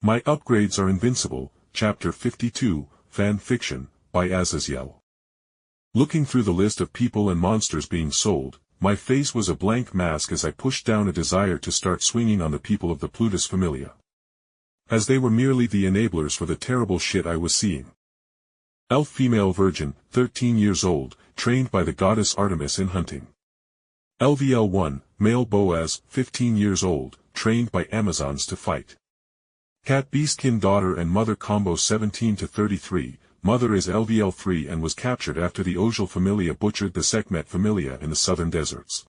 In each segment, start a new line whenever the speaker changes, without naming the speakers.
My upgrades are Invincible, Chapter 52, Fan Fiction, by Azazyel. Looking through the list of people and monsters being sold, my face was a blank mask as I pushed down a desire to start swinging on the people of the Plutus Familia. As they were merely the enablers for the terrible shit I was seeing. Elf female virgin, 13 years old, trained by the goddess Artemis in hunting. LVL1, male Boaz, 15 years old, trained by Amazons to fight. Cat Beastkin daughter and mother combo 17 to 33, mother is LVL3 and was captured after the Azazyel Familia butchered the Sekhmet Familia in the southern deserts.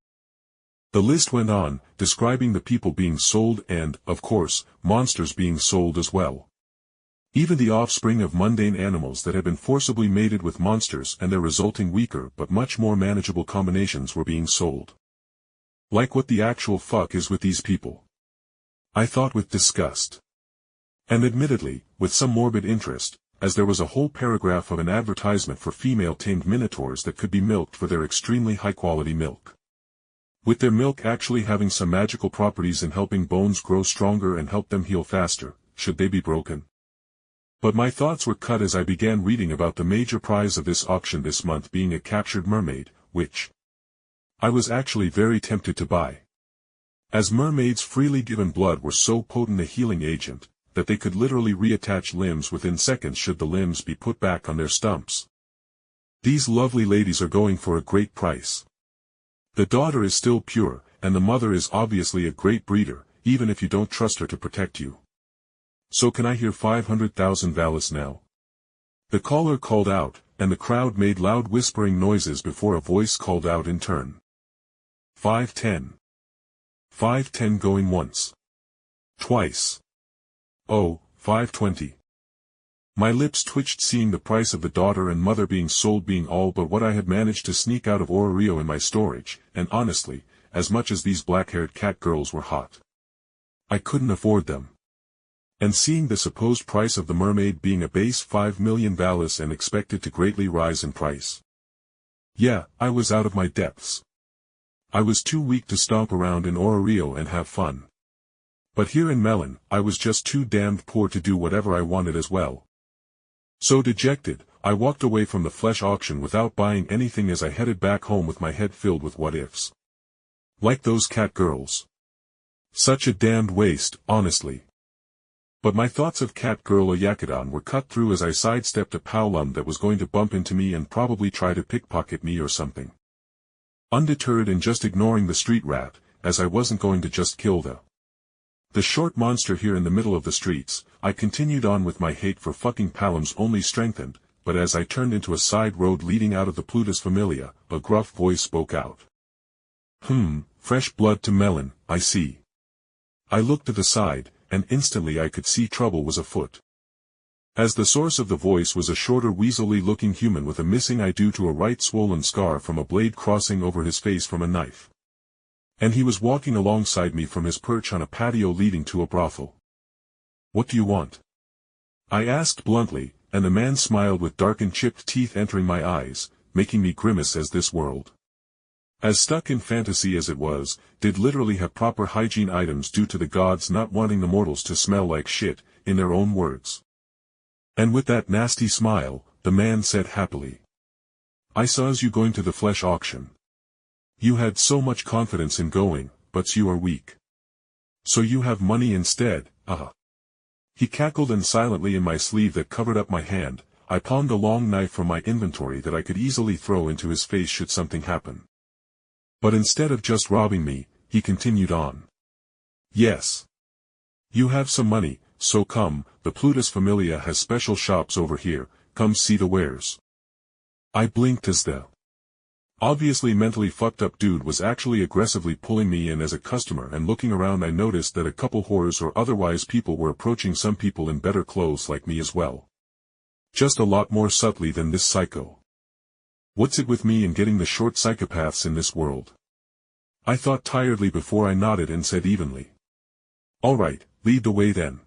The list went on, describing the people being sold and, of course, monsters being sold as well. Even the offspring of mundane animals that had been forcibly mated with monsters and their resulting weaker but much more manageable combinations were being sold. Like what the actual fuck is with these people? I thought with disgust. And admittedly, with some morbid interest, as there was a whole paragraph of an advertisement for female tamed minotaurs that could be milked for their extremely high-quality milk. With their milk actually having some magical properties in helping bones grow stronger and help them heal faster, should they be broken? But my thoughts were cut as I began reading about the major prize of this auction this month being a captured mermaid, which I was actually very tempted to buy. As mermaids freely given blood were so potent a healing agent, that they could literally reattach limbs within seconds should the limbs be put back on their stumps. These lovely ladies are going for a great price. The daughter is still pure, and the mother is obviously a great breeder, even if you don't trust her to protect you. So can I hear 500,000 valis now? The caller called out, and the crowd made loud whispering noises before a voice called out in turn. 510. 510 going once. Twice. Oh, 520. My lips twitched seeing the price of the daughter and mother being sold being all but what I had managed to sneak out of Rio in my storage, and honestly, as much as these black-haired cat girls were hot, I couldn't afford them. And seeing the supposed price of the mermaid being a base 5 million valis and expected to greatly rise in price. Yeah, I was out of my depths. I was too weak to stomp around in Rio and have fun. But here in Melon, I was just too damned poor to do whatever I wanted as well. So dejected, I walked away from the flesh auction without buying anything as I headed back home with my head filled with what-ifs. Like those cat girls. Such a damned waste, honestly. But my thoughts of cat girl Oyakadon were cut through as I sidestepped a powlum that was going to bump into me and probably try to pickpocket me or something. Undeterred and just ignoring the street rat, as I wasn't going to just kill the short monster here in the middle of the streets, I continued on with my hate for fucking palums only strengthened, but as I turned into a side road leading out of the Plutus Familia, a gruff voice spoke out. Fresh blood to Melon, I see. I looked to the side, and instantly I could see trouble was afoot. As the source of the voice was a shorter weaselly-looking human with a missing eye due to a right swollen scar from a blade crossing over his face from a knife. And he was walking alongside me from his perch on a patio leading to a brothel. What do you want? I asked bluntly, and the man smiled with darkened chipped teeth entering my eyes, making me grimace as this world, as stuck in fantasy as it was, did literally have proper hygiene items due to the gods not wanting the mortals to smell like shit, in their own words. And with that nasty smile, the man said happily. I saws you going to the flesh auction. You had so much confidence in going, but you are weak. So you have money instead, He cackled and silently in my sleeve that covered up my hand, I palmed a long knife from my inventory that I could easily throw into his face should something happen. But instead of just robbing me, he continued on. Yes. You have some money, so come, the Plutus Familia has special shops over here, come see the wares. I blinked as the obviously mentally fucked up dude was actually aggressively pulling me in as a customer, and looking around I noticed that a couple whores or otherwise people were approaching some people in better clothes like me as well. Just a lot more subtly than this psycho. What's it with me and getting the short psychopaths in this world? I thought tiredly before I nodded and said evenly. All right, lead the way then.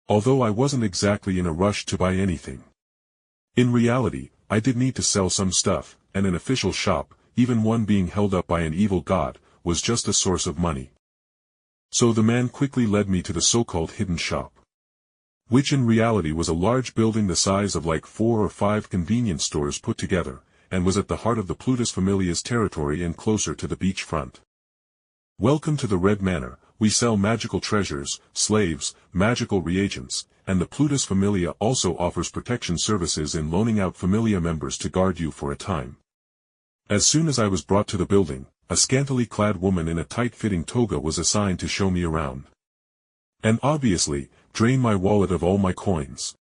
Although I wasn't exactly in a rush to buy anything. In reality, I did need to sell some stuff, and an official shop, even one being held up by an evil god, was just a source of money. So the man quickly led me to the so-called hidden shop. which in reality was a large building the size of like 4 or 5 convenience stores put together, and was at the heart of the Plutus Familia's territory and closer to the beach front. Welcome to the Red Manor. We sell magical treasures, slaves, magical reagents, and the Plutus Familia also offers protection services in loaning out Familia members to guard you for a time. As soon as I was brought to the building, a scantily clad woman in a tight-fitting toga was assigned to show me around. And obviously, drain my wallet of all my coins.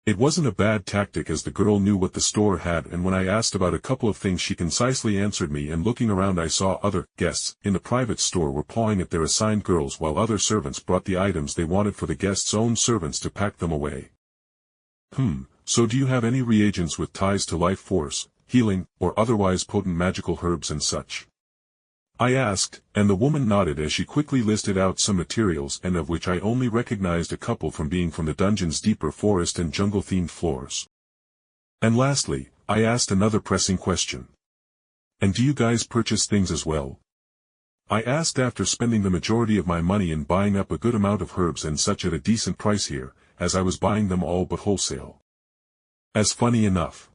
It wasn't a bad tactic as the girl knew what the store had, and when I asked about a couple of things she concisely answered me, and looking around I saw other guests in the private store were pawing at their assigned girls while other servants brought the items they wanted for the guests' own servants to pack them away. So do you have any reagents with ties to life force, healing, or otherwise potent magical herbs and such? I asked, and the woman nodded as she quickly listed out some materials, and of which I only recognized a couple from being from the dungeon's deeper forest and jungle-themed floors. And lastly, I asked another pressing question. And do you guys purchase things as well? I asked after spending the majority of my money in buying up a good amount of herbs and such at a decent price here, as I was buying them all but wholesale. As funny enough.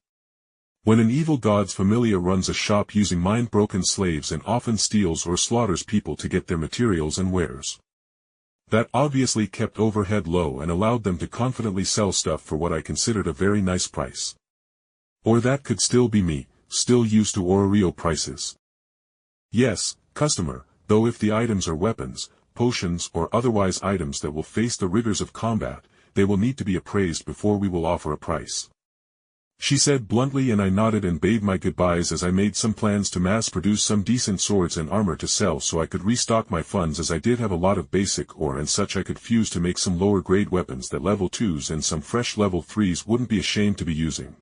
When an evil god's familia runs a shop using mind-broken slaves and often steals or slaughters people to get their materials and wares. That obviously kept overhead low and allowed them to confidently sell stuff for what I considered a very nice price. Or that could still be me, still used to Oreo prices. Yes, customer, though if the items are weapons, potions or otherwise items that will face the rigors of combat, they will need to be appraised before we will offer a price. She said bluntly, and I nodded and bade my goodbyes as I made some plans to mass-produce some decent swords and armor to sell so I could restock my funds, as I did have a lot of basic ore and such I could fuse to make some lower-grade weapons that level 2s and some fresh level 3s wouldn't be ashamed to be using.